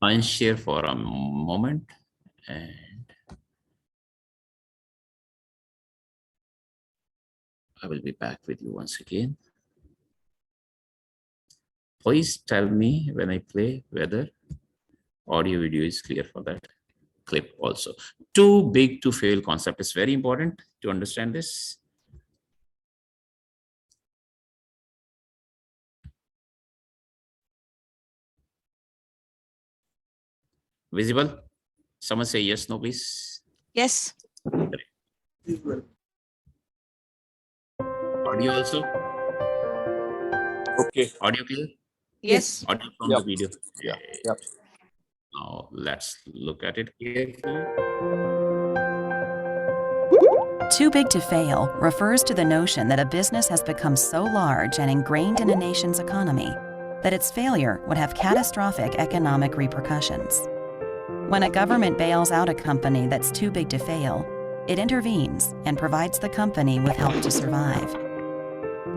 unshare for a moment, and I will be back with you once again. Please tell me when I play whether audio video is clear for that clip also. Too big to fail concept is very important to understand this. Visible? Someone say yes, no, please. Yes. Audio also? Okay. Audio clear? Yes. Audio from the video. Yeah. Yep. Now let's look at it carefully. Too big to fail refers to the notion that a business has become so large and ingrained in a nation's economy that its failure would have catastrophic economic repercussions. When a government bails out a company that's too big to fail, it intervenes and provides the company with help to survive.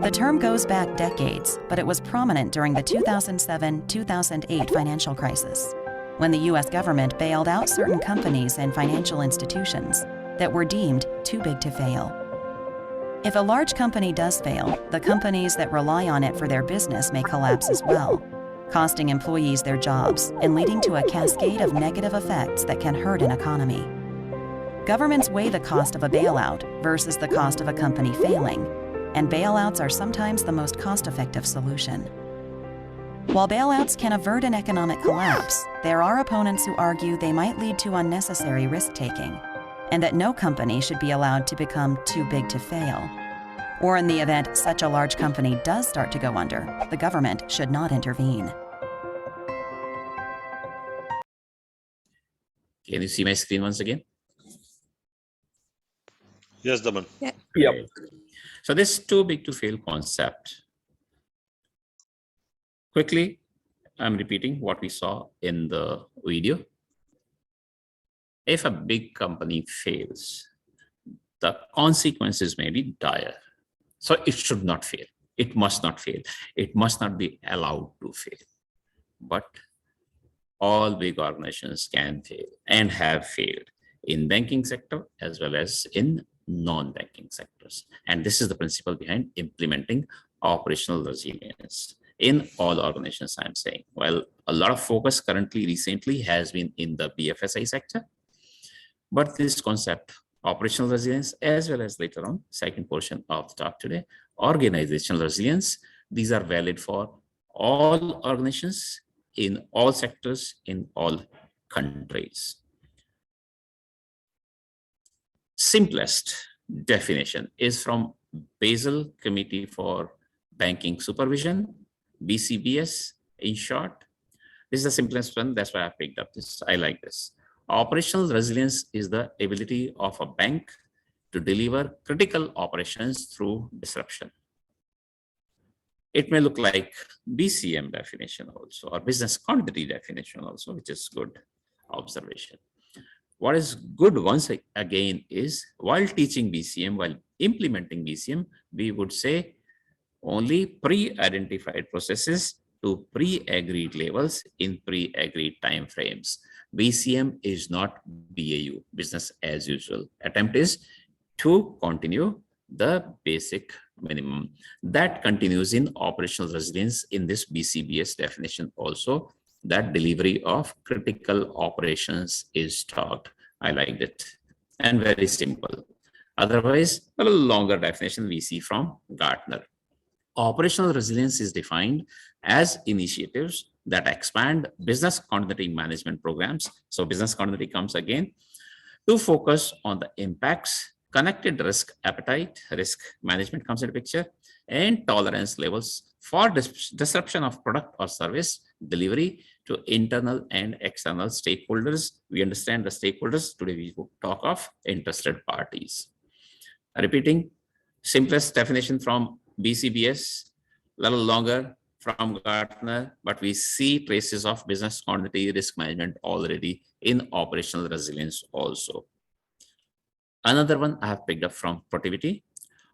The term goes back decades, but it was prominent during the 2007-2008 financial crisis, when the U.S. government bailed out certain companies and financial institutions that were deemed too big to fail. If a large company does fail, the companies that rely on it for their business may collapse as well, costing employees their jobs and leading to a cascade of negative effects that can hurt an economy. Governments weigh the cost of a bailout versus the cost of a company failing, and bailouts are sometimes the most cost-effective solution. While bailouts can avert an economic collapse, there are opponents who argue they might lead to unnecessary risk-taking, and that no company should be allowed to become too big to fail. Or in the event such a large company does start to go under, the government should not intervene. Can you see my screen once again? Yes, Daman. Yeah. Yep. So this too big to fail concept. Quickly, I'm repeating what we saw in the video. If a big company fails, the consequences may be dire. So it should not fail. It must not fail. It must not be allowed to fail. But all big organizations can fail and have failed in banking sector as well as in non-banking sectors. And this is the principle behind implementing operational resilience in all organizations, I'm saying. Well, a lot of focus recently has been in the BFSI sector, but this concept, operational resilience, as well as later on, second portion of the talk today, organizational resilience, these are valid for all organizations in all sectors, in all countries. Simplest definition is from Basel Committee for Banking Supervision, BCBS in short. This is the simplest one, that's why I picked up this. I like this. Operational resilience is the ability of a bank to deliver critical operations through disruption. It may look like BCM definition also, or business continuity definition also, which is good observation. What is good once again is, while teaching BCM, while implementing BCM, we would say only pre-identified processes to pre-agreed levels in pre-agreed time frames. BCM is not BAU, business as usual. Attempt is to continue the basic minimum. That continues in operational resilience in this BCBS definition also, that delivery of critical operations is taught. I liked it. And very simple. Otherwise, a little longer definition we see from Gartner. Operational resilience is defined as initiatives that expand business continuity management programs. So business continuity comes again to focus on the impacts, connected risk appetite, risk management comes into picture, and tolerance levels for disruption of product or service delivery to internal and external stakeholders. We understand the stakeholders. Today we will talk of interested parties. Repeating, simplest definition from BCBS, a little longer from Gartner, but we see traces of business continuity risk management already in operational resilience also. Another one I have picked up from Productivity.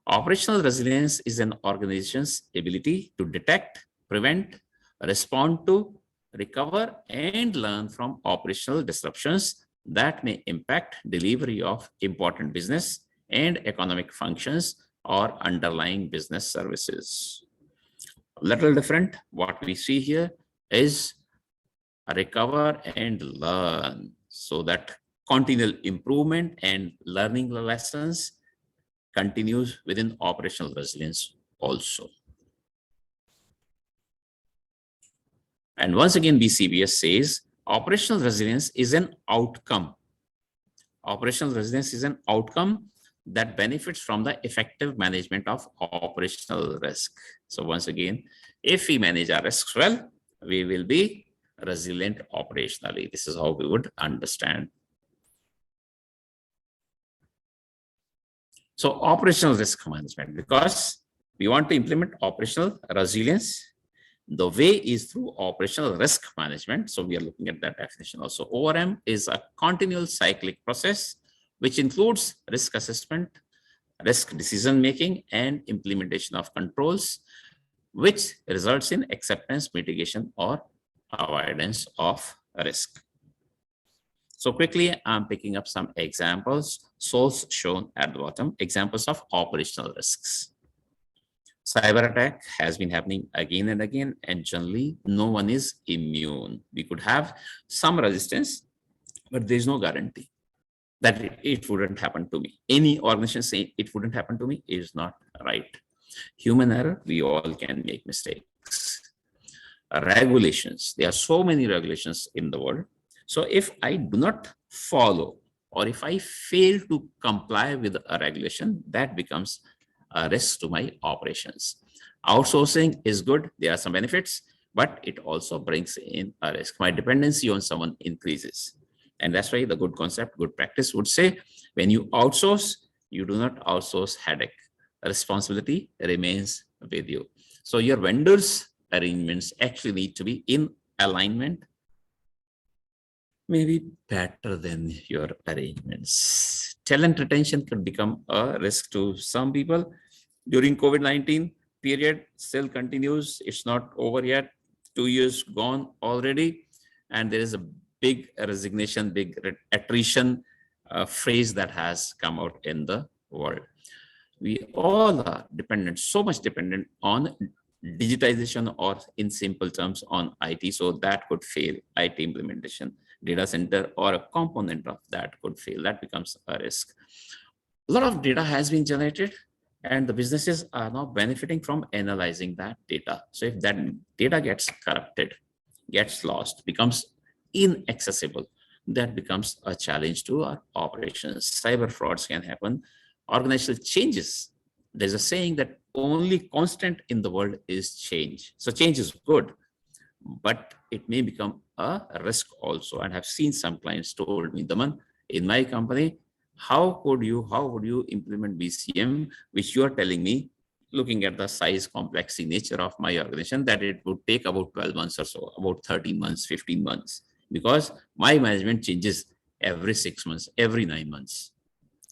Operational resilience is an organization's ability to detect, prevent, respond to, recover and learn from operational disruptions that may impact delivery of important business and economic functions or underlying business services. A little different. What we see here is recover and learn, so that continual improvement and learning the lessons continues within operational resilience also. And once again, BCBS says operational resilience is an outcome. Operational resilience is an outcome that benefits from the effective management of operational risk. So once again, if we manage our risks well, we will be resilient operationally. This is how we would understand. So operational risk management, because we want to implement operational resilience, the way is through operational risk management. So we are looking at that definition also. ORM is a continual cyclic process, which includes risk assessment, risk decision-making, and implementation of controls, which results in acceptance, mitigation, or avoidance of risk. So quickly, I'm picking up some examples, source shown at the bottom, examples of operational risks. Cyber attack has been happening again and again, and generally no one is immune. We could have some resistance, but there's no guarantee that it wouldn't happen to me. Any organization saying it wouldn't happen to me is not right. Human error, we all can make mistakes. Regulations, there are so many regulations in the world. So if I do not follow, or if I fail to comply with a regulation, that becomes a risk to my operations. Outsourcing is good. There are some benefits, but it also brings in a risk. My dependency on someone increases. And that's why the good concept, good practice would say, when you outsource, you do not outsource headache. Responsibility remains with you. So your vendors' arrangements actually need to be in alignment, maybe better than your arrangements. Talent retention could become a risk to some people. During COVID-19 period, still continues. It's not over yet. 2 years gone already. And there is a big resignation, big attrition phrase that has come out in the world. We all are dependent, so much dependent on digitization, or in simple terms on IT. So that could fail. IT implementation, data center, or a component of that could fail. That becomes a risk. A lot of data has been generated, and the businesses are now benefiting from analyzing that data. So if that data gets corrupted, gets lost, becomes inaccessible, that becomes a challenge to our operations. Cyber frauds can happen. Organizational changes. There's a saying that only constant in the world is change. So change is good, but it may become a risk also. And I've seen some clients told me, Daman, in my company, how would you implement BCM, which you are telling me, looking at the size, complexity, nature of my organization, that it would take about 12 months or so, about 13 months, 15 months, because my management changes every 6 months, every 9 months.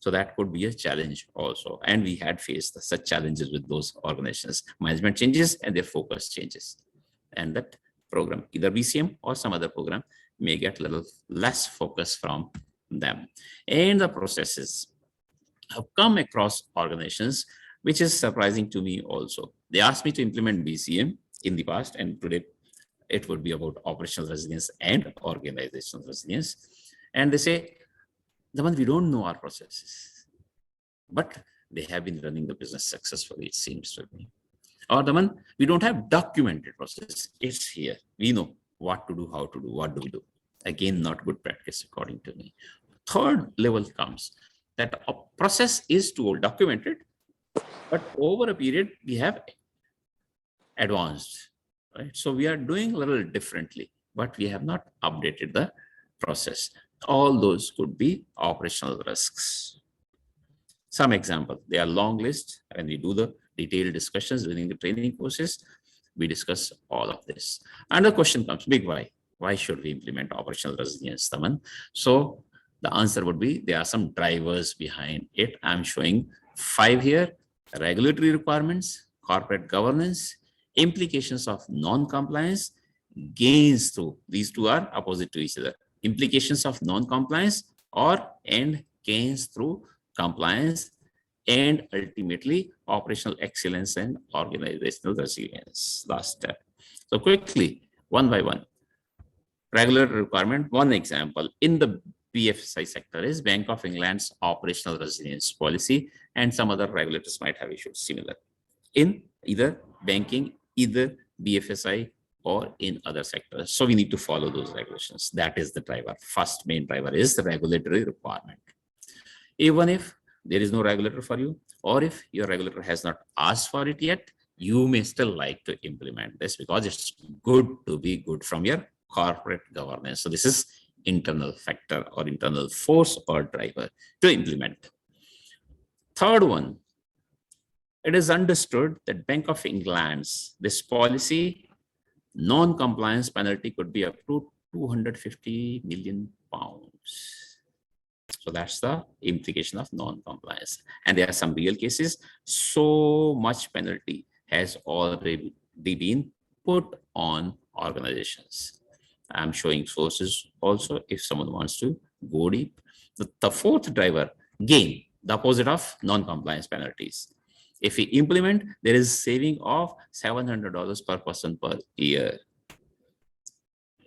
So that could be a challenge also. And we had faced such challenges with those organizations. Management changes and their focus changes. And that program, either BCM or some other program, may get a little less focus from them. And the processes have come across organizations, which is surprising to me also. They asked me to implement BCM in the past, and today it would be about operational resilience and organizational resilience. And they say, Daman, we don't know our processes, but they have been running the business successfully, it seems to me. Or Daman, we don't have documented process. It's here. We know what to do, how to do, what do we do. Again, not good practice, according to me. Third level comes that a process is too documented, but over a period, we have advanced, right? So we are doing a little differently, but we have not updated the process. All those could be operational risks. Some example, they are long list. When we do the detailed discussions during the training courses, we discuss all of this. And the question comes, big why? Why should we implement operational resilience, Taman? So the answer would be, there are some drivers behind it. I'm showing 5 here: regulatory requirements, corporate governance, implications of non-compliance, gains through. These two are opposite to each other. Implications of non-compliance and gains through compliance, and ultimately operational excellence and organizational resilience. Last step. So quickly, one by one. Regulatory requirement, one example in the BFSI sector is Bank of England's operational resilience policy, and some other regulators might have issued similar in either banking, either BFSI, or in other sectors. So we need to follow those regulations. That is the driver. First main driver is the regulatory requirement. Even if there is no regulator for you, or if your regulator has not asked for it yet, you may still like to implement this because it's good to be good from your corporate governance. So this is internal factor or internal force or driver to implement. Third one, it is understood that Bank of England's this policy non-compliance penalty could be up to 250 million pounds. So that's the implication of non-compliance. And there are some real cases. So much penalty has already been put on organizations. I'm showing sources also if someone wants to go deep. The fourth driver, gain, the opposite of non-compliance penalties. If we implement, there is saving of $700 per person per year.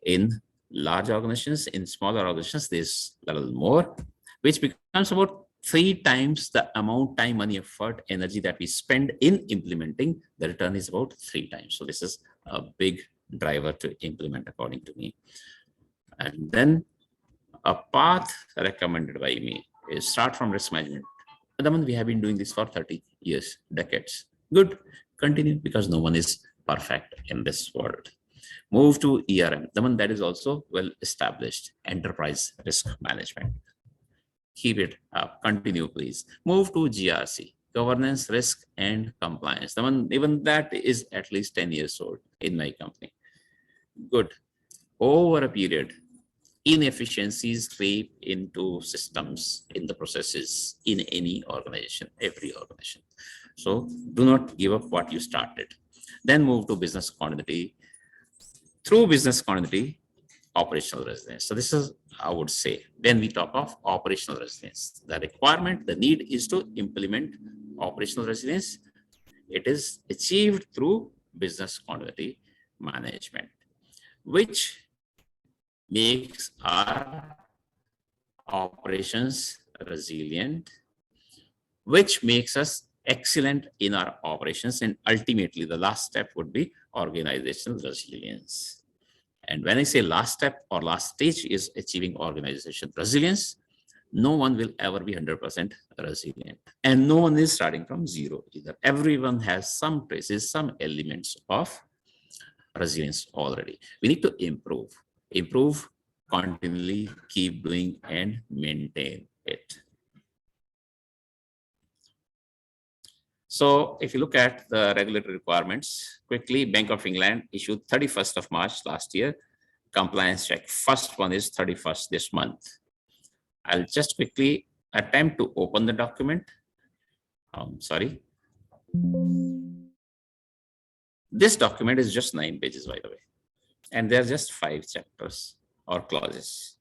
In large organizations, in smaller organizations, there's a little more, which becomes about 3 times the amount, time, money, effort, energy that we spend in implementing. The return is about 3 times. So this is a big driver to implement according to me. And then a path recommended by me is start from risk management. Daman, we have been doing this for 30 years, decades. Good, continue, because no one is perfect in this world. Move to ERM. Daman, that is also well established. Enterprise risk management. Keep it up, continue please. Move to GRC, governance, risk and compliance. Daman, even that is at least 10 years old in my company. Good. Over a period, inefficiencies creep into systems, in the processes, in any organization, every organization. So do not give up what you started. Then move to business continuity. Through business continuity, operational resilience. So this is, I would say, when we talk of operational resilience, the requirement, the need is to implement operational resilience. It is achieved through business continuity management, which makes our operations resilient, which makes us excellent in our operations. And ultimately, the last step would be organizational resilience. And when I say last step or last stage is achieving organizational resilience, no one will ever be 100% resilient. And no one is starting from zero either. Everyone has some traces, some elements of resilience already. We need to improve continually, keep doing and maintain it. So if you look at the regulatory requirements, quickly, Bank of England issued 31st of March last year, compliance check. First one is 31st this month. I'll just quickly attempt to open the document. Sorry. This document is just 9 pages, by the way. And there are just 5 chapters or clauses.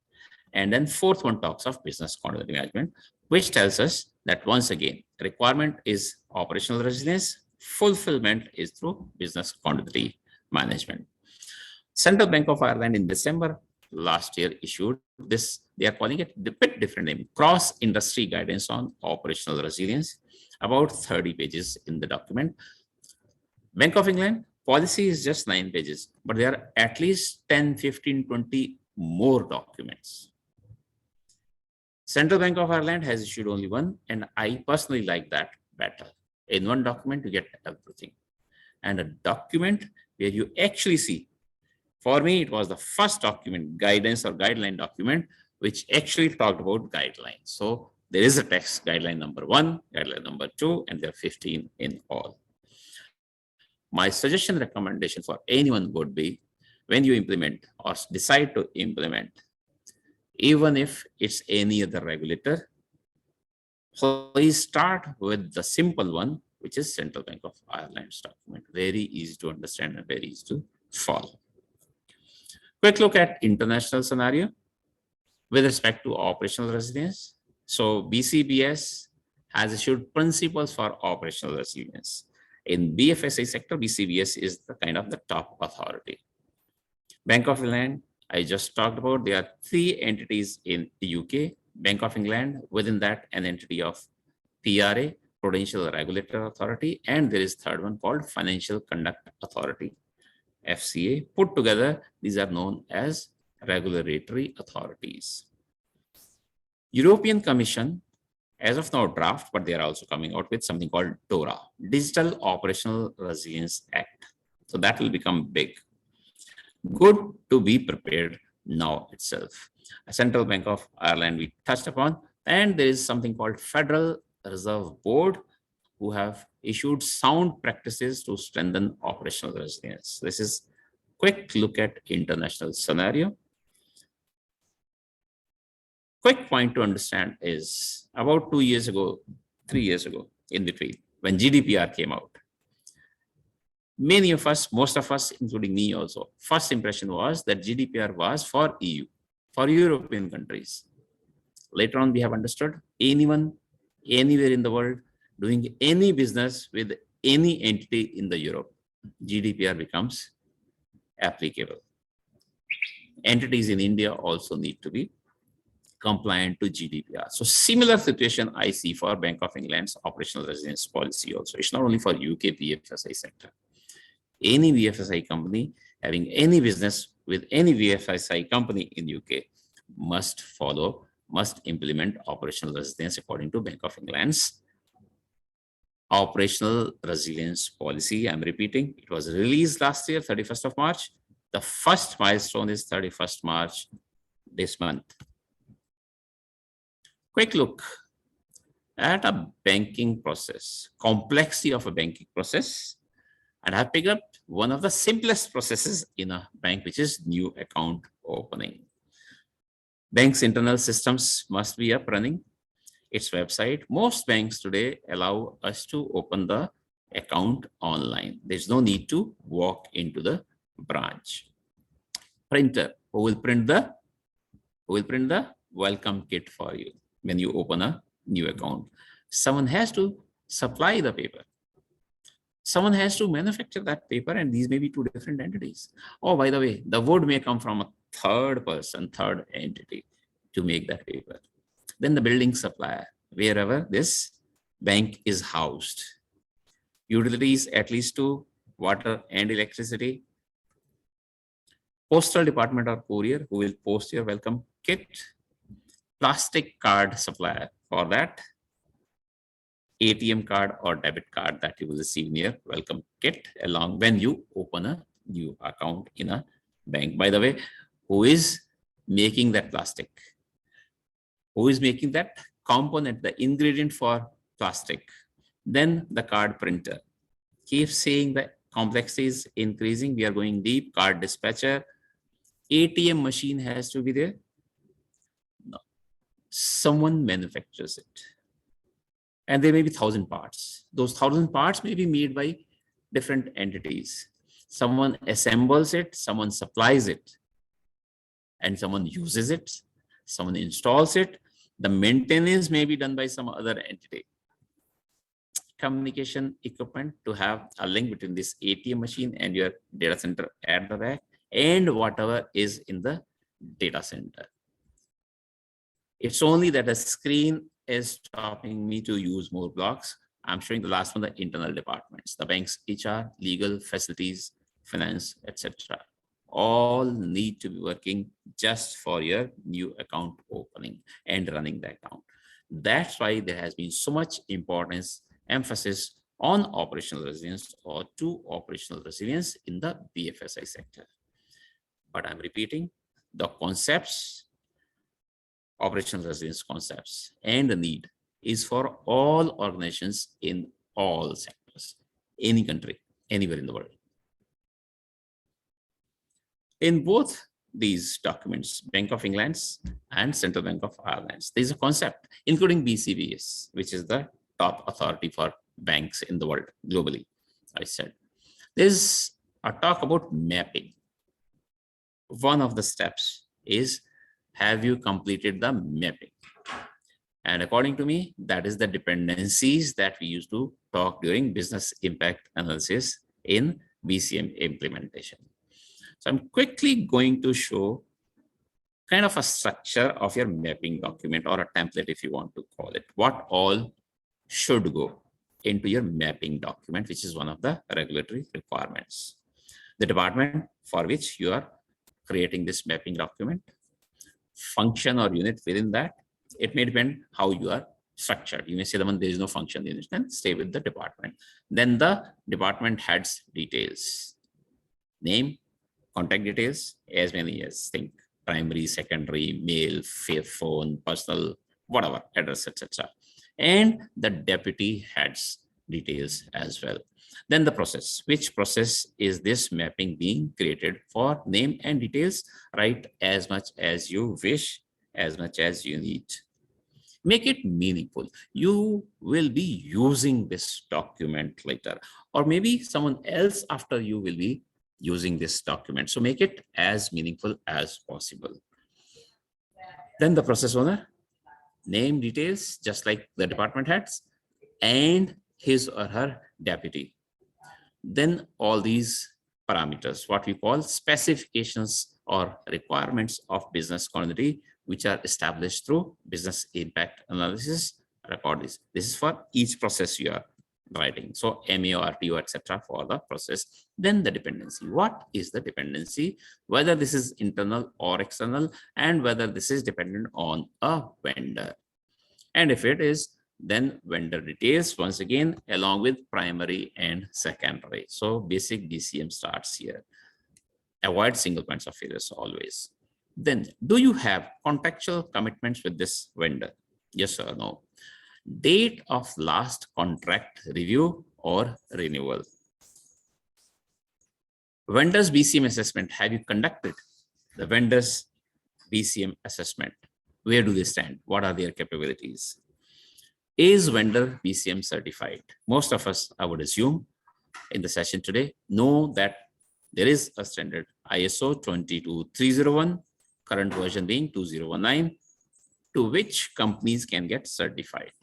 And then fourth one talks of business continuity management, which tells us that once again, requirement is operational resilience, fulfillment is through business continuity management. Central Bank of Ireland in December last year issued this, they are calling it a bit different name, cross-industry guidance on operational resilience, about 30 pages in the document. Bank of England policy is just 9 pages, but there are at least 10, 15, 20 more documents. Central Bank of Ireland has issued only one, and I personally like that better. In one document, you get everything. And a document where you actually see, for me, it was the first document, guidance or guideline document, which actually talked about guidelines. So there is a text, guideline number 1, guideline number 2, and there are 15 in all. My suggestion, recommendation for anyone would be, when you implement or decide to implement, even if it's any other regulator, please start with the simple one, which is Central Bank of Ireland's document. Very easy to understand and very easy to follow. Quick look at international scenario with respect to operational resilience. So BCBS has issued principles for operational resilience. In BFSI sector, BCBS is the kind of the top authority. Bank of England, I just talked about, there are 3 entities in the UK. Bank of England, within that an entity of PRA, Prudential Regulatory Authority, and there is third one called Financial Conduct Authority, FCA. Put together, these are known as regulatory authorities. European Commission, as of now draft, but they are also coming out with something called DORA, Digital Operational Resilience Act. So that will become big. Good to be prepared now itself. A Central Bank of Ireland we touched upon, and there is something called Federal Reserve Board, who have issued sound practices to strengthen operational resilience. This is quick look at international scenario. Quick point to understand is about 2 years ago, 3 years ago, in between, when GDPR came out, many of us, most of us, including me also, first impression was that GDPR was for EU, for European countries. Later on, we have understood anyone, anywhere in the world, doing any business with any entity in the Europe, GDPR becomes applicable. Entities in India also need to be compliant to GDPR. So similar situation I see for Bank of England's operational resilience policy also. It's not only for UK BFSI sector. Any BFSI company having any business with any BFSI company in UK must follow, must implement operational resilience according to Bank of England's operational resilience policy. I'm repeating, it was released last year, 31st of March. The first milestone is 31st March this month. Quick look at a banking process, complexity of a banking process. And I've picked up one of the simplest processes in a bank, which is new account opening. Bank's internal systems must be up running. Its website, most banks today allow us to open the account online. There's no need to walk into the branch. Printer, who will print the welcome kit for you when you open a new account. Someone has to supply the paper. Someone has to manufacture that paper, and these may be 2 different entities. Oh, by the way, the wood may come from a third person, third entity to make that paper. Then the building supplier, wherever this bank is housed. Utilities, at least to water and electricity. Postal department or courier, who will post your welcome kit. Plastic card supplier, for that ATM card or debit card that you will receive in your welcome kit along when you open a new account in a bank. By the way, who is making that plastic? Who is making that component, the ingredient for plastic? Then the card printer. Keep saying the complexity is increasing. We are going deep. Card dispatcher. ATM machine has to be there. No. Someone manufactures it. And there may be 1,000 parts. Those 1,000 parts may be made by different entities. Someone assembles it, someone supplies it, and someone uses it, someone installs it. The maintenance may be done by some other entity. Communication equipment to have a link between this ATM machine and your data center at the back and whatever is in the data center. It's only that the screen is stopping me to use more blocks. I'm showing the last one, the internal departments, the bank's HR, legal, facilities, finance, etc. All need to be working just for your new account opening and running the account. That's why there has been so much importance, emphasis on operational resilience or to operational resilience in the BFSI sector. But I'm repeating the concepts, operational resilience concepts, and the need is for all organizations in all sectors, any country, anywhere in the world. In both these documents, Bank of England's and Central Bank of Ireland's, there is a concept, including BCBS, which is the top authority for banks in the world globally. I said, there's a talk about mapping. one of the steps is, have you completed the mapping? And according to me, that is the dependencies that we used to talk during business impact analysis in BCM implementation. So I'm quickly going to show kind of a structure of your mapping document, or a template if you want to call it. What all should go into your mapping document, which is one of the regulatory requirements. The department for which you are creating this mapping document, function or unit within that. It may depend how you are structured. You may say, there is no function unit, then stay with the department. Then the department heads details, name, contact details, as many as think, primary, secondary, mail, phone, personal, whatever, address, etc. And the deputy heads details as well. Then the process, which process is this mapping being created for? Name and details, write as much as you wish, as much as you need. Make it meaningful. You will be using this document later, or maybe someone else after you will be using this document. So make it as meaningful as possible. Then the process owner, name, details, just like the department heads, and his or her deputy. Then all these parameters, what we call specifications or requirements of business continuity, which are established through business impact analysis, record this. This is for each process you are writing. So MA or RTO, etc. for the process. Then the dependency. What is the dependency? Whether this is internal or external, and whether this is dependent on a vendor. And if it is, then vendor details once again, along with primary and secondary. So basic BCM starts here. Avoid single points of failures always. Then, do you have contractual commitments with this vendor? Yes or no? Date of last contract review or renewal. Vendors BCM assessment. Have you conducted the vendors BCM assessment? Where do they stand? What are their capabilities? Is vendor BCM certified? Most of us, I would assume, in the session today, know that there is a standard ISO 22301, current version being 2019, to which companies can get certified.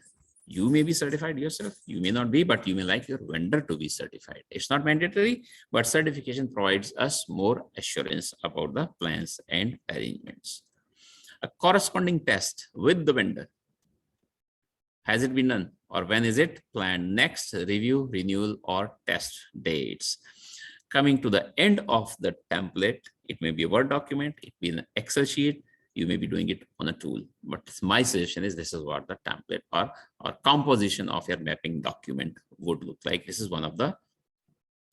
You may be certified yourself, you may not be, but you may like your vendor to be certified. It's not mandatory, but certification provides us more assurance about the plans and arrangements. A corresponding test with the vendor. Has it been done, or when is it planned? Next review, renewal, or test dates. Coming to the end of the template, it may be a Word document, it may be an Excel sheet, you may be doing it on a tool. But my suggestion is, this is what the template or composition of your mapping document would look like. This is one of the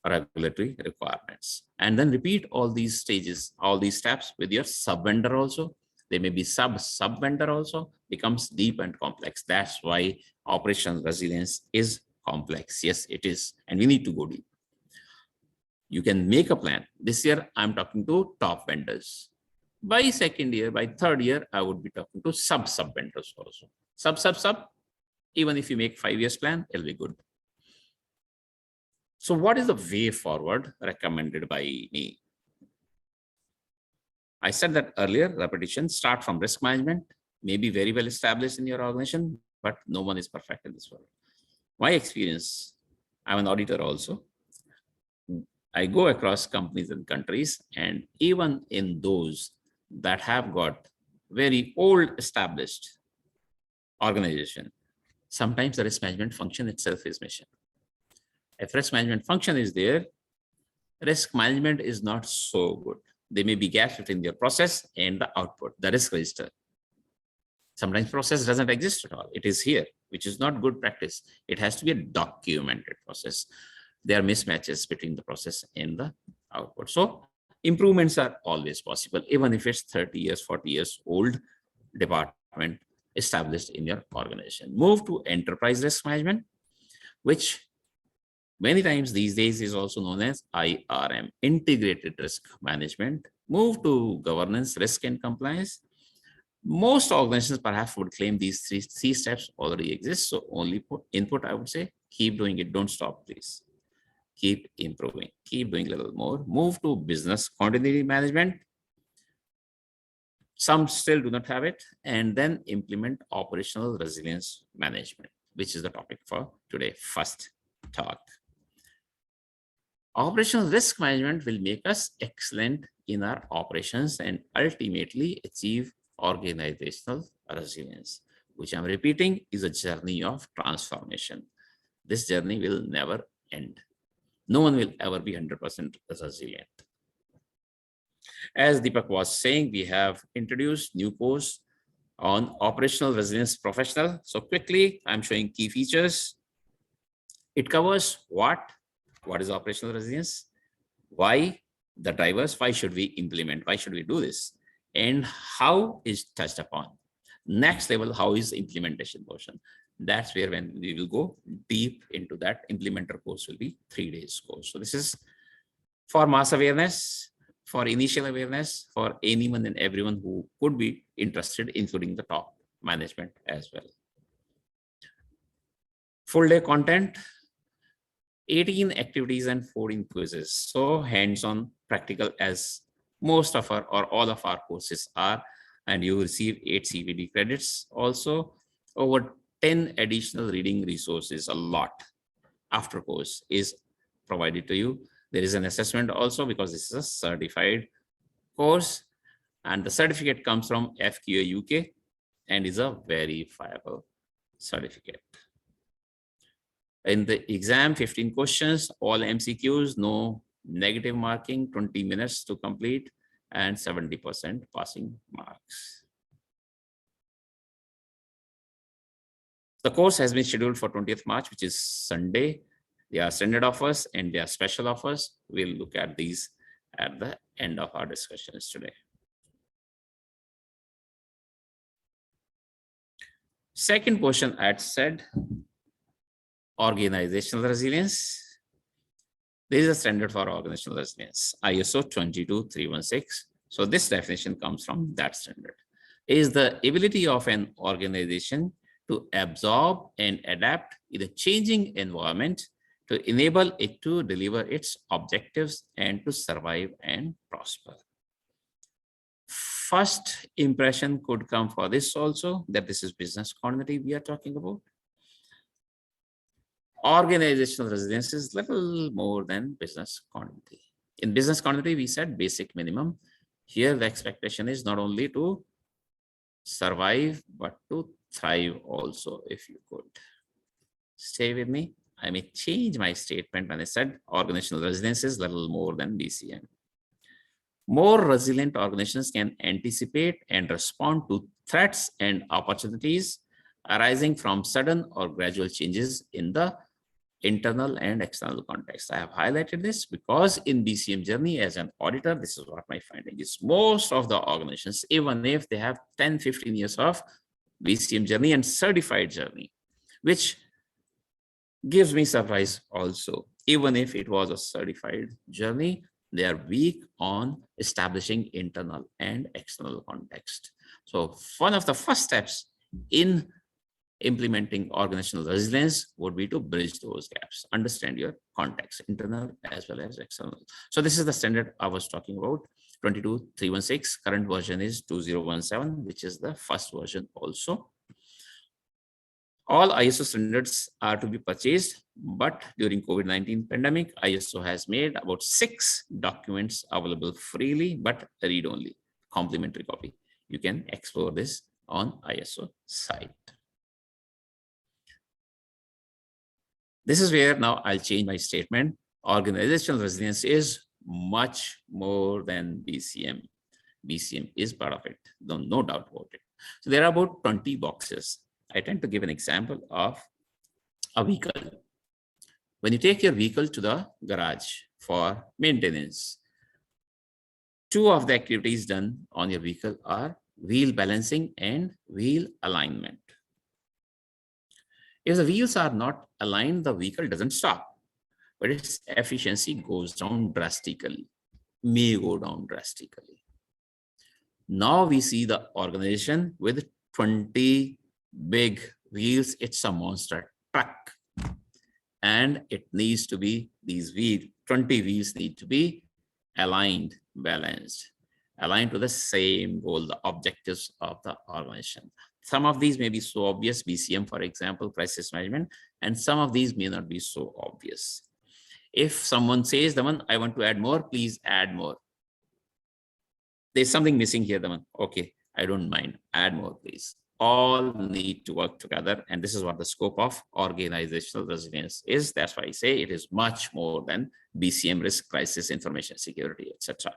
regulatory requirements. And then repeat all these stages, all these steps with your sub-vendor also. There may be sub-vendor also, becomes deep and complex. That's why operational resilience is complex. Yes, it is. And we need to go deep. You can make a plan. This year, I'm talking to top vendors. By second year, by third year, I would be talking to sub-vendors also. Sub. Even if you make 5 years plan, it'll be good. So what is the way forward recommended by me? I said that earlier, repetition, start from risk management, may be very well established in your organization, but no one is perfect in this world. My experience, I'm an auditor also. I go across companies and countries, and even in those that have got very old established organization, sometimes the risk management function itself is missing. If risk management function is there, risk management is not so good. There may be gaps between your process and the output, the risk register. Sometimes process doesn't exist at all. It is here, which is not good practice. It has to be a documented process. There are mismatches between the process and the output. So improvements are always possible, even if it's 30 years, 40 years old department established in your organization. Move to enterprise risk management, which many times these days is also known as IRM, integrated risk management. Move to governance, risk and compliance. Most organizations perhaps would claim these three steps already exist. So only input, I would say, keep doing it. Don't stop, please. Keep improving, keep doing a little more. Move to business continuity management. Some still do not have it, and then implement operational resilience management, which is the topic for today, first talk. Operational risk management will make us excellent in our operations and ultimately achieve organizational resilience, which I'm repeating is a journey of transformation. This journey will never end. No one will ever be 100% resilient. As Deepak was saying, we have introduced new course on operational resilience professional. So quickly, I'm showing key features. It covers what is operational resilience, why, the drivers, why should we implement, why should we do this, and how is touched upon. Next level, how is the implementation portion. That's where when we will go deep into that. Implementer course will be 3 days course. So this is for mass awareness, for initial awareness, for anyone and everyone who could be interested, including the top management as well. Full day content, 18 activities and 14 quizzes. So hands-on practical as most of our or all of our courses are, and you receive 8 CVD credits. Also over 10 additional reading resources, a lot after course is provided to you. There is an assessment also because this is a certified course, and the certificate comes from FQA UK and is a verifiable certificate. In the exam, 15 questions, all MCQs, no negative marking, 20 minutes to complete, and 70% passing marks. The course has been scheduled for 20th March, which is Sunday. There are standard offers and there are special offers. We'll look at these at the end of our discussions today. Second portion, I had said, organizational resilience. There is a standard for organizational resilience, ISO 22316. So this definition comes from that standard. Is the ability of an organization to absorb and adapt in a changing environment to enable it to deliver its objectives and to survive and prosper. First impression could come for this also, that this is business continuity we are talking about. Organizational resilience is little more than business continuity. In business continuity, we said basic minimum. Here, the expectation is not only to survive, but to thrive also, if you could. Stay with me. I may change my statement when I said organizational resilience is little more than BCM. More resilient organizations can anticipate and respond to threats and opportunities arising from sudden or gradual changes in the internal and external context. I have highlighted this because in BCM journey as an auditor, this is what my finding is. Most of the organizations, even if they have 10, 15 years of BCM journey and certified journey, which gives me surprise also. Even if it was a certified journey, they are weak on establishing internal and external context. So one of the first steps in implementing organizational resilience would be to bridge those gaps, understand your context, internal as well as external. So this is the standard I was talking about, 22316. Current version is 2017, which is the first version also. All ISO standards are to be purchased, but during COVID-19 pandemic, ISO has made about 6 documents available freely, but read only, complimentary copy. You can explore this on ISO site. This is where now I'll change my statement. Organizational resilience is much more than BCM. BCM is part of it, no doubt about it. So there are about 20 boxes. I tend to give an example of a vehicle. When you take your vehicle to the garage for maintenance, 2 of the activities done on your vehicle are wheel balancing and wheel alignment. If the wheels are not aligned, the vehicle doesn't stop, but its efficiency goes down drastically, may go down drastically. Now we see the organization with 20 big wheels. It's a monster truck, and it needs to be, these 20 wheels need to be aligned, balanced. aligned to the same goal, the objectives of the organization. Some of these may be so obvious, BCM, for example, crisis management, and some of these may not be so obvious. If someone says, Daman, I want to add more, please add more. There's something missing here, Daman. Okay, I don't mind, add more, please. All need to work together, and this is what the scope of organizational resilience is. That's why I say it is much more than BCM, risk, crisis, information security, etc.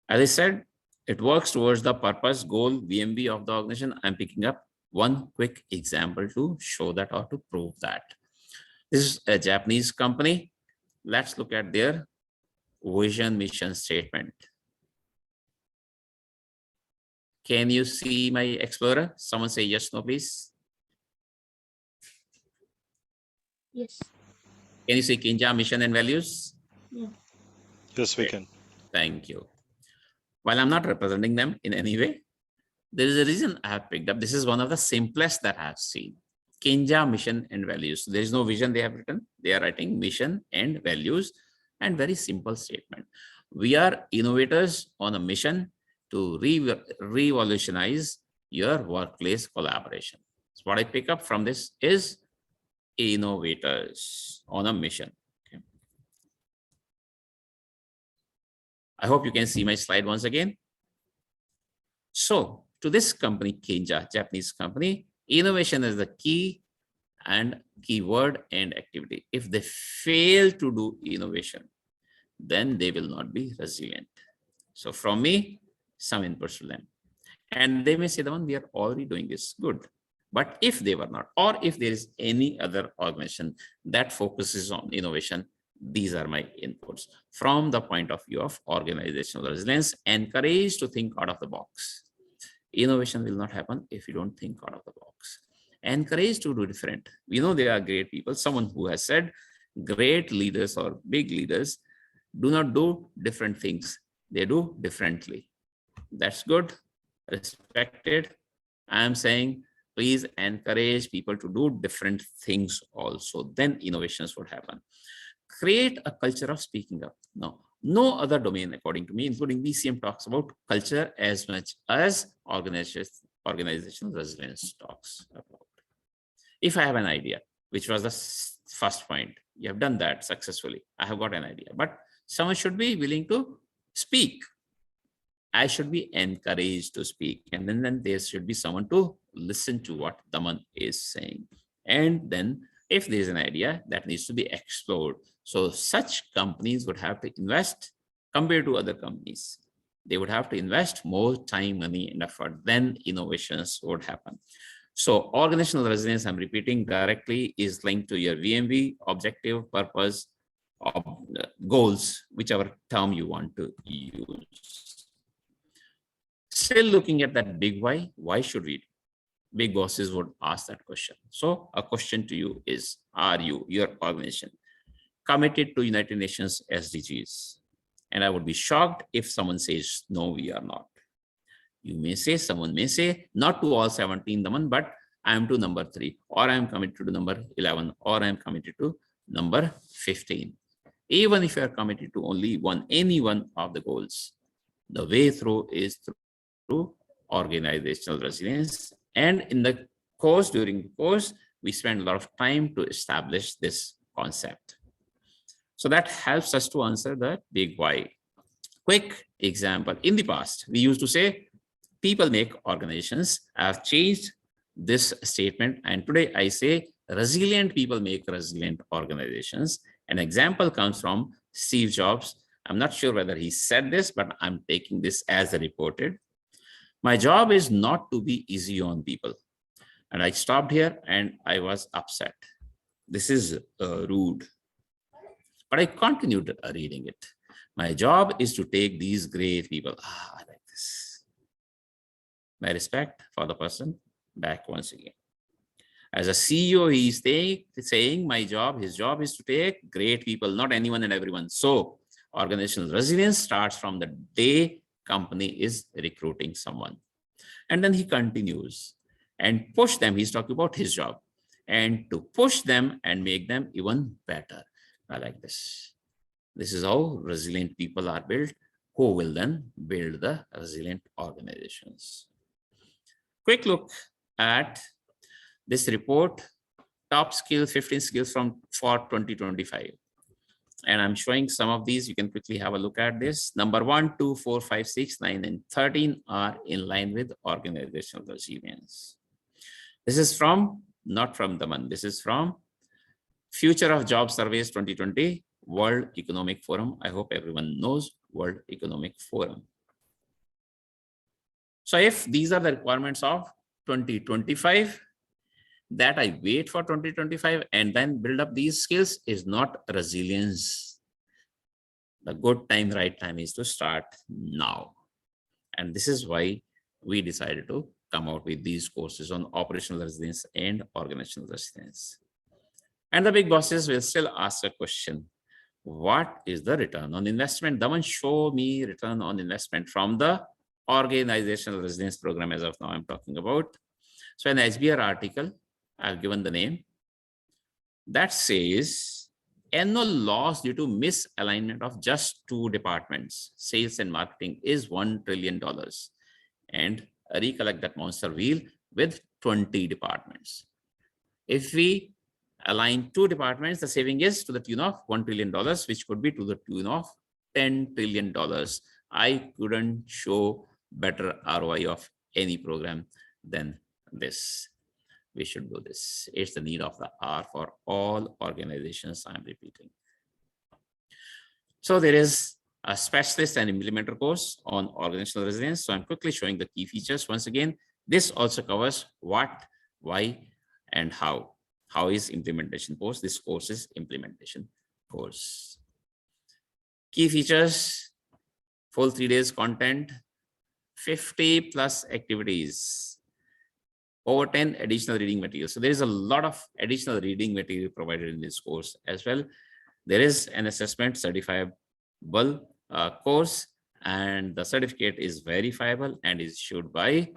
As I said, it works towards the purpose, goal, VMB of the organization. I'm picking up one quick example to show that or to prove that. This is a Japanese company. Let's look at their vision mission statement. Can you see my Explorer? Someone say yes, no, please. Yes. Can you see Kinja mission and values? Yeah. Yes, we can. Thank you. While I'm not representing them in any way, there is a reason I have picked up. This is one of the simplest that I have seen. Kinja mission and values. There is no vision they have written. They are writing mission and values, and very simple statement. We are innovators on a mission to revolutionize your workplace collaboration. So what I pick up from this is innovators on a mission. Okay. I hope you can see my slide once again. So to this company, Kinja, Japanese company, innovation is the key and keyword and activity. If they fail to do innovation, then they will not be resilient. So from me, some inputs to them. And they may say, the one we are already doing this, good. But if they were not, or if there is any other organization that focuses on innovation, these are my inputs. From the point of view of organizational resilience, encourage to think out of the box. Innovation will not happen if you don't think out of the box. Encourage to do different. We know there are great people. Someone who has said great leaders or big leaders do not do different things. They do differently. That's good, respected. I am saying, please encourage people to do different things also. Then innovations would happen. Create a culture of speaking up. No other domain, according to me, including BCM, talks about culture as much as organizational resilience talks about. If I have an idea, which was the first point, you have done that successfully. I have got an idea, but someone should be willing to speak. I should be encouraged to speak, and then there should be someone to listen to what Daman is saying. And then if there is an idea that needs to be explored, so such companies would have to invest compared to other companies. They would have to invest more time, money, and effort. Then innovations would happen. So organizational resilience, I'm repeating directly, is linked to your VMV, objective, purpose, goals, whichever term you want to use. Still looking at that big why should we? Big bosses would ask that question. So a question to you is, are you, your organization, committed to United Nations SDGs? And I would be shocked if someone says, no, we are not. You may say, someone may say, not to all 17, but I am to number 3, or I am committed to number 11, or I am committed to number 15. Even if you are committed to only any one of the goals, the way through is through organizational resilience. And in the course, during the course, we spend a lot of time to establish this concept. So that helps us to answer the big why. Quick example. In the past, we used to say, people make organizations. I have changed this statement, and today I say, resilient people make resilient organizations. An example comes from Steve Jobs. I'm not sure whether he said this, but I'm taking this as reported. My job is not to be easy on people. And I stopped here and I was upset. This is rude. But I continued reading it. My job is to take these great people. I like this. My respect for the person back once again. As a CEO, he is saying his job is to take great people, not anyone and everyone. So organizational resilience starts from the day company is recruiting someone. And then he continues and push them. He's talking about his job and to push them and make them even better. I like this. This is how resilient people are built, who will then build the resilient organizations. Quick look at this report, top skills, 15 skills for 2025. And I'm showing some of these. You can quickly have a look at this. Number 1, 2, 4, 5, 6, 9, and 13 are in line with organizational resilience. This is from, not from the month, this is from Future of Job Surveys 2020, World Economic Forum. I hope everyone knows World Economic Forum. So if these are the requirements of 2025, that I wait for 2025 and then build up these skills is not resilience. The good time, right time is to start now. And this is why we decided to come out with these courses on operational resilience and organizational resilience. And the big bosses will still ask a question. What is the return on investment? Daman, show me return on investment from the organizational resilience program as of now I'm talking about. So an HBR article, I've given the name, that says annual loss due to misalignment of just 2 departments, sales and marketing, is $1 trillion. And recollect that monster wheel with 20 departments. If we align 2 departments, the saving is to the tune of $1 trillion, which could be to the tune of $10 trillion. I couldn't show better ROI of any program than this. We should do this. It's the need of the hour for all organizations, I'm repeating. So there is a specialist and implementer course on organizational resilience. So I'm quickly showing the key features. Once again, this also covers what, why, and how. How is implementation course? This course is implementation course. Key features, full 3 days content, 50 plus activities, over 10 additional reading materials. So there is a lot of additional reading material provided in this course as well. There is an assessment certifiable course, and the certificate is verifiable and is issued by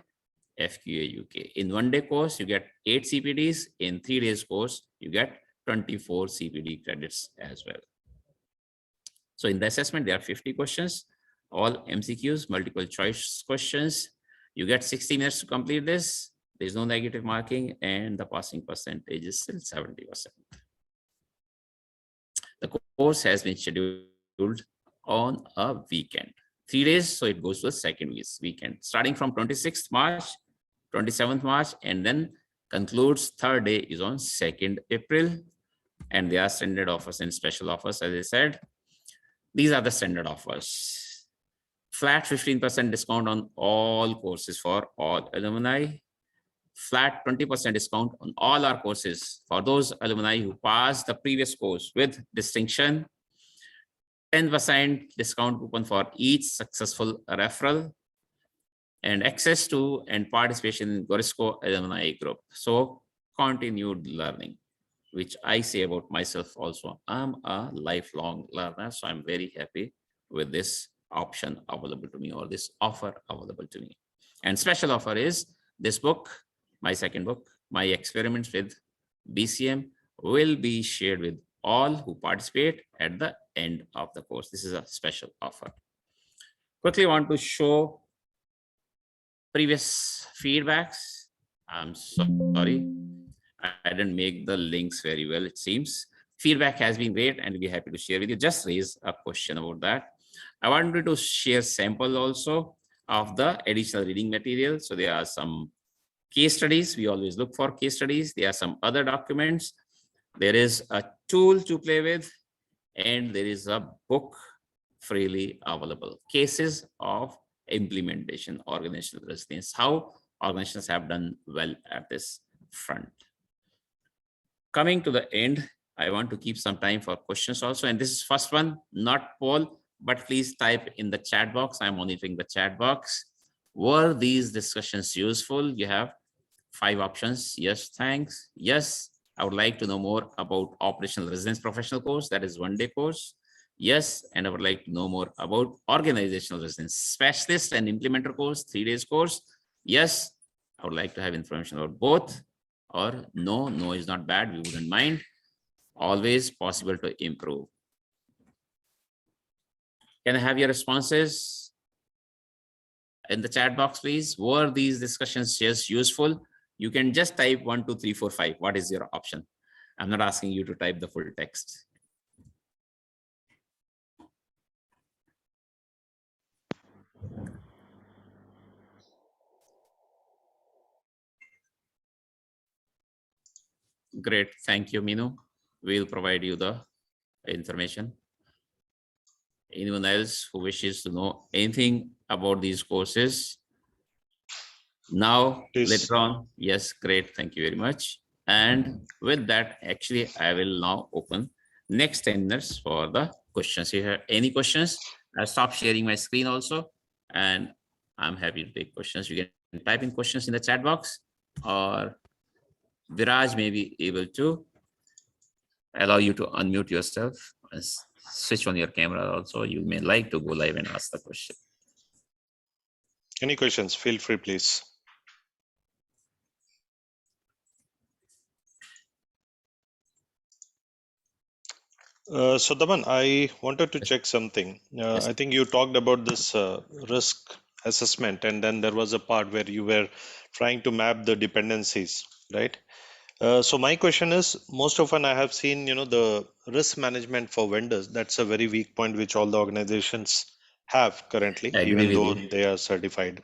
FQA UK. In 1 day course, you get 8 CPDs. In 3 days course, you get 24 CPD credits as well. So in the assessment, there are 50 questions, all MCQs, multiple choice questions. You get 60 minutes to complete this. There's no negative marking, and the passing percentage is still 70%. The course has been scheduled on a weekend, 3 days, so it goes to the second weekend, starting from 26th March, 27th March, and then concludes 3rd day is on 2nd April. And there are standard offers and special offers, as I said. These are the standard offers. Flat 15% discount on all courses for all alumni. Flat 20% discount on all our courses for those alumni who passed the previous course with distinction. 10% discount coupon for each successful referral, and access to and participation in Gorisco alumni group. So continued learning, which I say about myself also. I'm a lifelong learner, so I'm very happy with this option available to me, or this offer available to me. And special offer is this book, my second book, My Experiments with BCM, will be shared with all who participate at the end of the course. This is a special offer. Quickly want to show previous feedbacks. I'm sorry, I didn't make the links very well, it seems. Feedback has been great and we'll be happy to share with you. Just raise a question about that. I wanted to share sample also of the additional reading material. So there are some case studies. We always look for case studies. There are some other documents. There is a tool to play with, and there is a book freely available. Cases of implementation, organizational resilience, how organizations have done well at this front. Coming to the end, I want to keep some time for questions also. And this is first one, not poll, but please type in the chat box. I'm monitoring the chat box. Were these discussions useful? You have 5 options. Yes, thanks. Yes, I would like to know more about operational resilience professional course. That is 1 day course. Yes, and I would like to know more about organizational resilience specialist and implementer course, 3 days course. Yes, I would like to have information about both. Or no, no is not bad. We wouldn't mind. Always possible to improve. Can I have your responses in the chat box, please? Were these discussions just useful? You can just type 1, 2, 3, 4, 5. What is your option? I'm not asking you to type the full text. Great. Thank you, Minu. We'll provide you the information. Anyone else who wishes to know anything about these courses? Now, Please. later on. Yes, great. Thank you very much. And with that, actually, I will now open next 10 minutes for the questions. If you have any questions, I'll stop sharing my screen also. And I'm happy to take questions. You can type in questions in the chat box, or Viraj may be able to allow you to unmute yourself and switch on your camera also. You may like to go live and ask the question. Any questions? Feel free, please. So Daman, I wanted to check something. Yes. I think you talked about this risk assessment, and then there was a part where you were trying to map the dependencies, right? So my question is, most often I have seen, the risk management for vendors. That's a very weak point which all the organizations have currently, I agree even with though you. they are certified.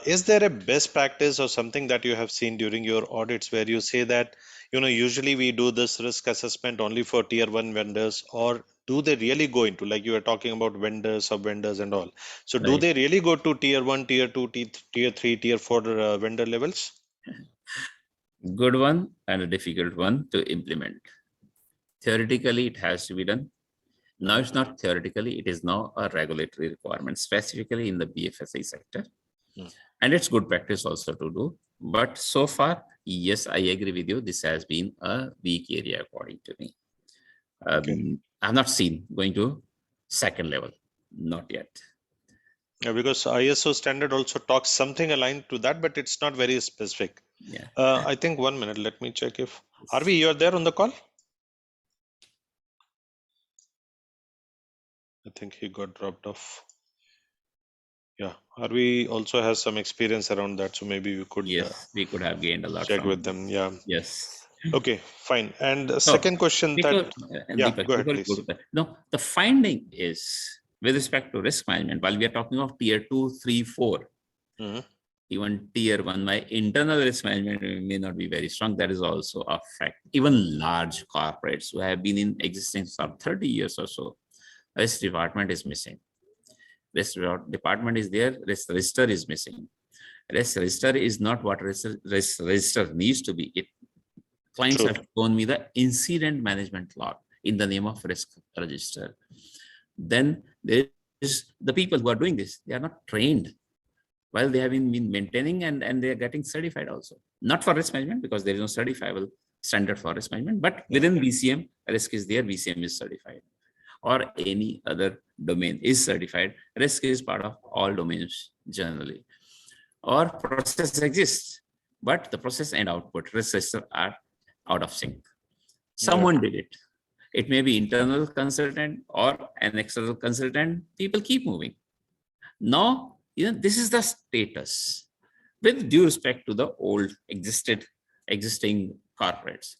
Is there a best practice or something that you have seen during your audits where you say that, usually we do this risk assessment only for tier one vendors, or do they really go into, like you were talking about vendors, sub vendors and all? So do Right. they really go to tier one, tier two, tier three, tier four vendor levels? Good one and a difficult one to implement. Theoretically, it has to be done. Now it's not theoretically, it is now a regulatory requirement, specifically in the BFSI sector. And it's good practice also to do. But so far, yes, I agree with you. This has been a weak area according to me. Okay. I've not seen going to second level, not yet. Yeah, because ISO standard also talks something aligned to that, but it's not very specific. Yeah. I think 1 minute, let me check if Arvi, you're there on the call? I think he got dropped off. Yeah, Arvi also has some experience around that, so maybe we could Yes, we could have gained a lot check from with them. Yeah. Yes. Okay, fine. And the So second question before, that, and yeah, Deepak, go ahead, before we go please. to that, no, the finding is with respect to risk management, while we are talking of tier 2, 3, 4, Mhm. even tier 1, my internal risk management may not be very strong. That is also a fact. Even large corporates who have been in existence for 30 years or so, risk department is missing. Risk department is there, risk register is missing. Risk register is not what risk register needs to be. Clients True. have shown me the incident management log in the name of risk register. Then there is the people who are doing this, they are not trained while they have been maintaining, and they are getting certified also. Not for risk management, because there is no certifiable standard for risk management, but within BCM, risk is there, BCM is certified. Or any other domain is certified. Risk is part of all domains generally. Or process exists, but the process and output risk register are out of sync. Someone did it. It may be internal consultant or an external consultant. People keep moving. Now, this is the status. With due respect to the old existing corporates,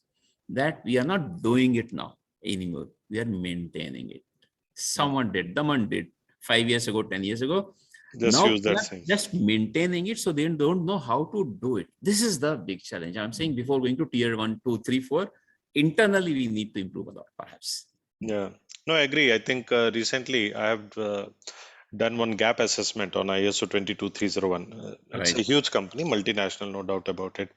that we are not doing it now anymore. We are maintaining it. Someone did, Daman did 5 years ago, 10 years ago. Just Now use we that are thing. just maintaining it, so they don't know how to do it. This is the big challenge. I'm saying before going to tier 1, 2, 3, 4, internally we need to improve a lot, perhaps. Yeah. No, I agree. I think recently I have done one gap assessment on ISO 22301. It's a Right. huge company, multinational, no doubt about it.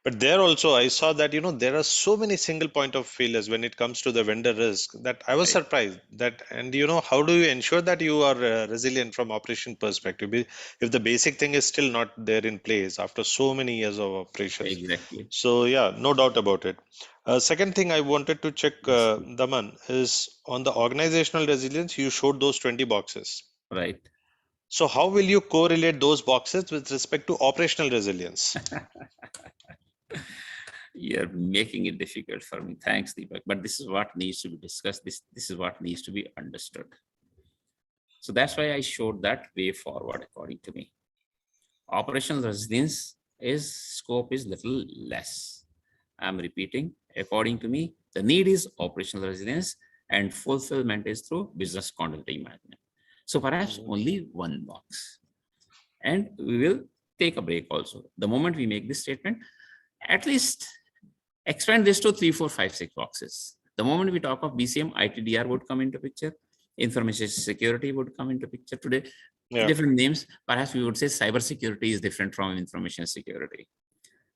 But there also, I saw that, there are so many single point of failures when it comes to the vendor risk that I was Right. surprised that, and how do you ensure that you are resilient from operation perspective if the basic thing is still not there in place after so many years of operations? Exactly. So yeah, no doubt about it. Second thing I wanted to check, Yes. Daman, is on the organizational resilience, you showed those 20 boxes. Right. So how will you correlate those boxes with respect to operational resilience? You're making it difficult for me. Thanks, Deepak. But this is what needs to be discussed. This is what needs to be understood. So that's why I showed that way forward according to me. Operational resilience is scope is little less. I'm repeating, according to me, the need is operational resilience and fulfillment is through business continuity management. So perhaps only one box. And we will take a break also. The moment we make this statement, at least expand this to 3, 4, 5, 6 boxes. The moment we talk of BCM, ITDR would come into picture. Information security would come into picture today. Yeah. Different names. Perhaps we would say cyber security is different from information security,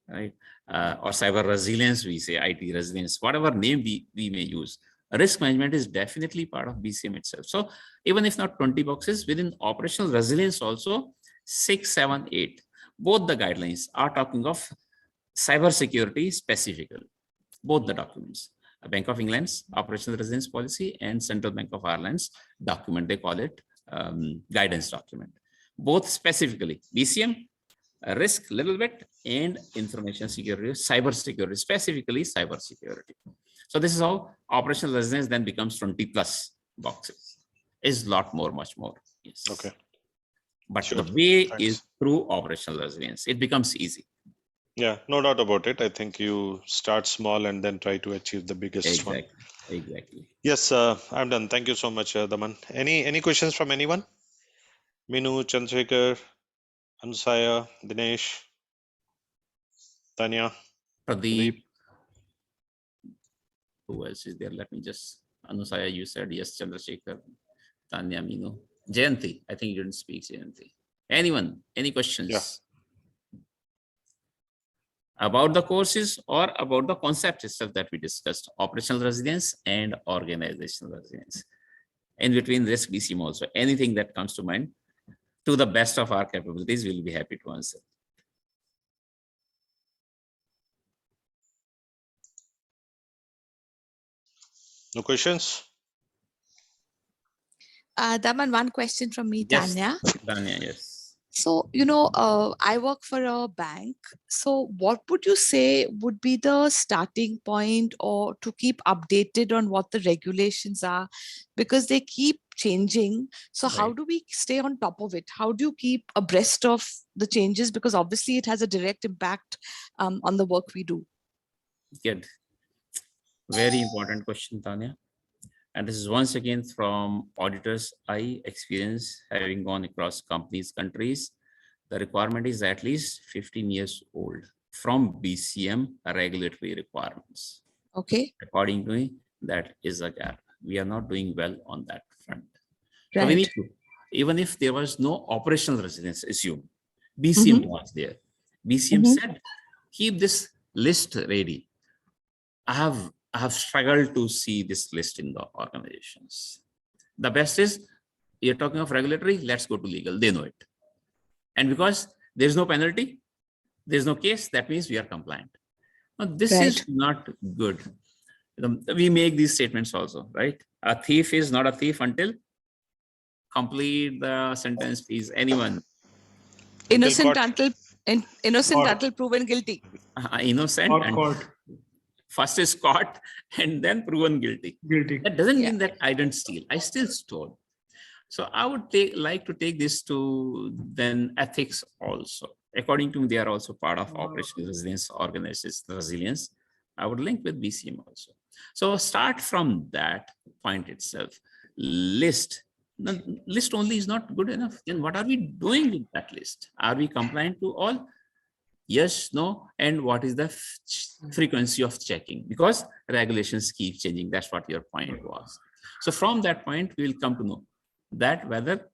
right? Or cyber resilience, we say IT resilience, whatever name we may use. Risk management is definitely part of BCM itself. So even if not 20 boxes, within operational resilience also 6, 7, 8, both the guidelines are talking of cyber security specifically, both the documents. Bank of England's operational resilience policy and Central Bank of Ireland's document, they call it guidance document. Both specifically BCM, risk little bit, and information security, cyber security, specifically cyber security. So this is how operational resilience then becomes 20 plus boxes. Is a lot more, much more. Yes. Okay. But Sure. the way Thanks. is through operational resilience. It becomes easy. Yeah, no doubt about it. I think you start small and then try to achieve the biggest one. Exactly. Yes, I'm done. Thank you so much, Daman. Any questions from anyone? Minu, Chandrasekhar, Ansaya, Dinesh, Tanya, Pradeep. Who else is there? Let me just, Anusaya, you said yes, Chandrasekhar, Tanya, Minu. Jayanti, I think you didn't speak, Jayanti. Anyone, any questions? Yeah. About the courses or about the concept itself that we discussed, operational resilience and organizational resilience. In between risk BCM also, anything that comes to mind, to the best of our capabilities, we'll be happy to answer. No questions? Daman, one question from me, Yes, Tanya. Tanya, yes. So, I work for a bank. So what would you say would be the starting point or to keep updated on what the regulations are? Because they keep changing. So how Right. do we stay on top of it? How do you keep abreast of the changes? Because obviously it has a direct impact on the work we do. Good. Very important question, Tanya. And this is once again from auditors' eye experience, having gone across companies, countries. The requirement is at least 15 years old from BCM regulatory requirements. Okay. According to me, that is a gap. We are not doing well on that front. So Right. we need to, even if there was no operational resilience, assume BCM was there. BCM said, keep this list ready. I have struggled to see this list in the organizations. The best is, you're talking of regulatory, let's go to legal. They know it. And because there's no penalty, there's no case, that means we are compliant. Now, this is not good. We make these statements also, right? A thief is not a thief until complete the sentence, please. Anyone? Innocent caught. until proven guilty. Innocent Or and caught. first is caught and then proven guilty. Guilty. That doesn't mean that I didn't steal. I still stole. So I would like to take this to then ethics also. According to me, they are also part of operational resilience, organizational resilience. I would link with BCM also. So start from that point itself. List. The list only is not good enough. Then what are we doing with that list? Are we compliant to all? Yes, no, and what is the frequency of checking? Because regulations keep changing. That's what your point was. So from that point, we will come to know that whether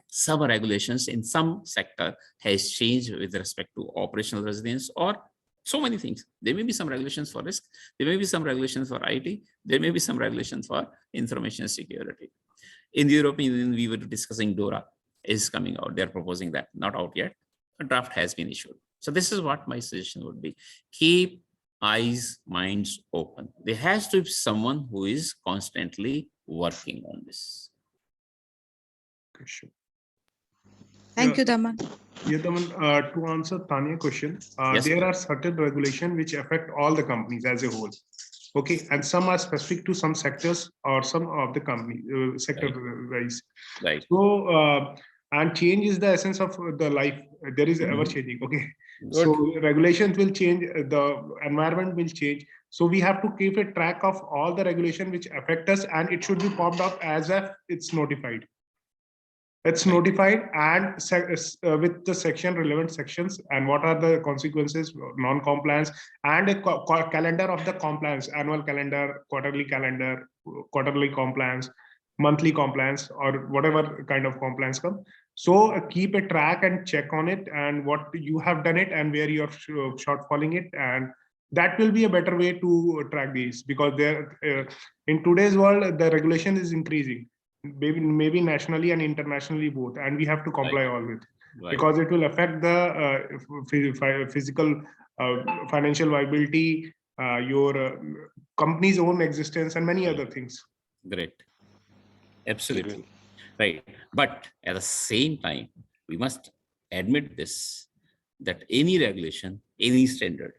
some regulations in some sector has changed with respect to operational resilience or so many things. There may be some regulations for risk. There may be some regulations for IT. There may be some regulations for information security. In the European Union, we were discussing DORA is coming out. They're proposing that, not out yet. A draft has been issued. So this is what my suggestion would be. Keep eyes, minds open. There has to be someone who is constantly working on this. Okay, sure. Thank you, Daman. Yeah, Daman, to answer Tanya's question, Yes. there are certain regulations which affect all the companies as a whole. Okay, and some are specific to some sectors or some of the company sector wise. Right. So and change is the essence of the life. There is ever changing. Okay, so regulations will change, the environment will change. So we have to keep a track of all the regulation which affect us, and it should be popped up as if it's notified. It's notified and with the section relevant sections and what are the consequences, non-compliance, and a calendar of the compliance, annual calendar, quarterly compliance, monthly compliance, or whatever kind of compliance come. So keep a track and check on it and what you have done it and where you're shortfalling it, and that will be a better way to track these, because there in today's world the regulation is increasing, maybe nationally and internationally both, and we have to comply all with, because it will affect the physical financial viability, your company's own existence, and many other things. Great. Absolutely. Right. But at the same time, we must admit this, that any regulation, any standard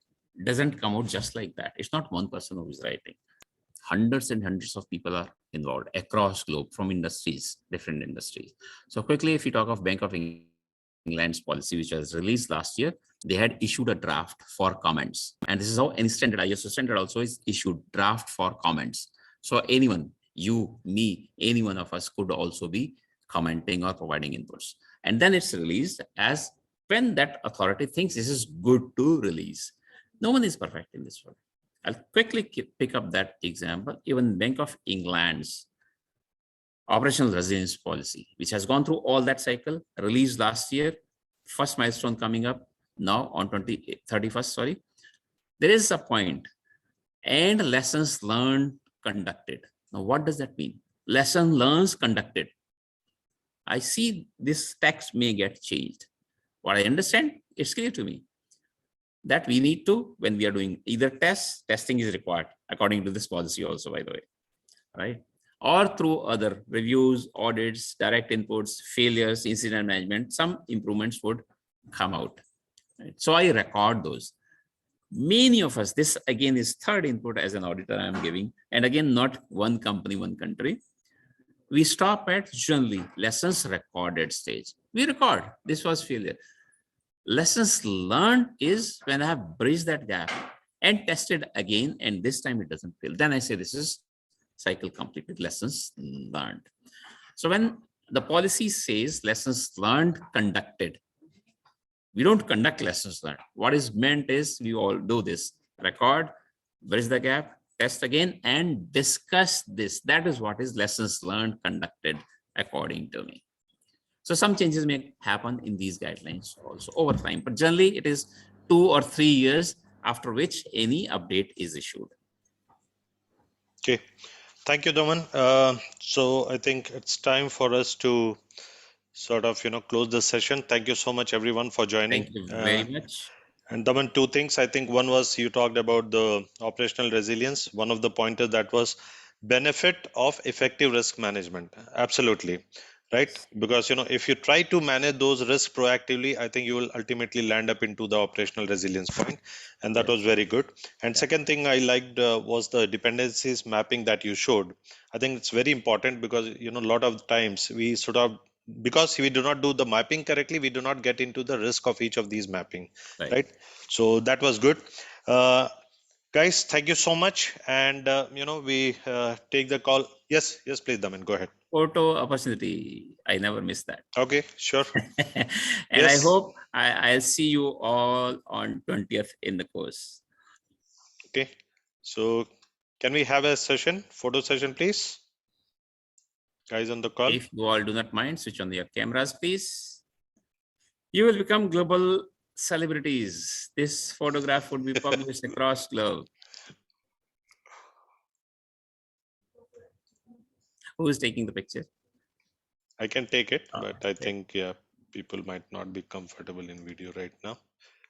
doesn't come out just like that. It's not one person who is writing. Hundreds and hundreds of people are involved across globe from industries, different industries. So quickly, if you talk of Bank of England's policy, which was released last year, they had issued a draft for comments. And this is how any standard, ISO standard also is issued, draft for comments. So anyone, you, me, any one of us could also be commenting or providing inputs. And then it's released as when that authority thinks this is good to release. No one is perfect in this world. I'll quickly pick up that example. Even Bank of England's operational resilience policy, which has gone through all that cycle, released last year, first milestone coming up now on 31st, there is a point, and lessons learned conducted. Now, what does that mean? Lesson learned conducted. I see this text may get changed. What I understand, it's clear to me that we need to, when we are doing either testing is required according to this policy also, by the way, right? Or through other reviews, audits, direct inputs, failures, incident management, some improvements would come out. Right? So I record those. Many of us, this again is third input as an auditor I am giving, and again, not one company, one country. We stop at generally lessons recorded stage. We record, this was failure. Lessons learned is when I have bridged that gap and tested again, and this time it doesn't fail. Then I say this is cycle completed, lessons learned. So when the policy says lessons learned conducted, we don't conduct lessons learned. What is meant is we all do this, record, bridge the gap, test again, and discuss this. That is what is lessons learned conducted according to me. So some changes may happen in these guidelines also over time, but generally it is 2 or 3 years after which any update is issued. Okay, thank you, Daman. So I think it's time for us to sort of, close this session. Thank you so much, everyone, for joining. Thank you very much. And Daman, two things. I think one was you talked about the operational resilience. One of the pointers that was benefit of effective risk management. Absolutely. Right? Because, if you try to manage those risks proactively, I think you will ultimately land up into the operational resilience point. And that was very good. And second thing I liked was the dependencies mapping that you showed. I think it's very important because, a lot of times we sort of, because we do not do the mapping correctly, we do not get into the risk of each of these mapping. Right? So that was good. Guys, thank you so much. And, we take the call. Yes, please, Daman, go ahead. Photo opportunity. I never miss that. Okay, sure. And Yes. I hope I'll see you all on 20th in the course. Okay. So can we have a session, photo session, please? Guys on the call. If you all do not mind, switch on your cameras, please. You will become global celebrities. This photograph would be published across globe. Who is taking the picture? I can take it, but I okay. think, people might not be comfortable in video right now.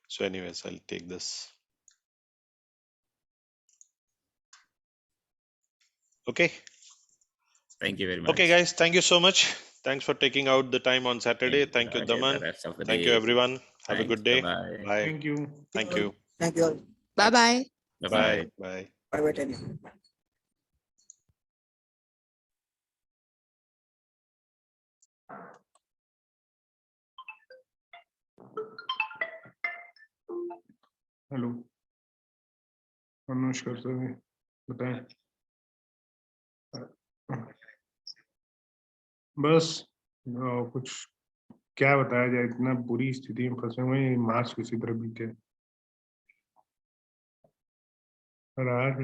So anyways, I'll take this. Okay. Thank you very much. Okay, guys, thank you so much. Thanks for taking out the time on Saturday. Thank you, Daman. Thank you, everyone. Have a good day. Bye. Bye. Thank you. Thank you. Bye-bye. Bye. Bye. Hello नमस्कार sir, बताएं। बस कुछ क्या बताया जाए, इतना बुरी स्थिति में फंसे हुए हैं, मार्च किसी तरह बीते। आज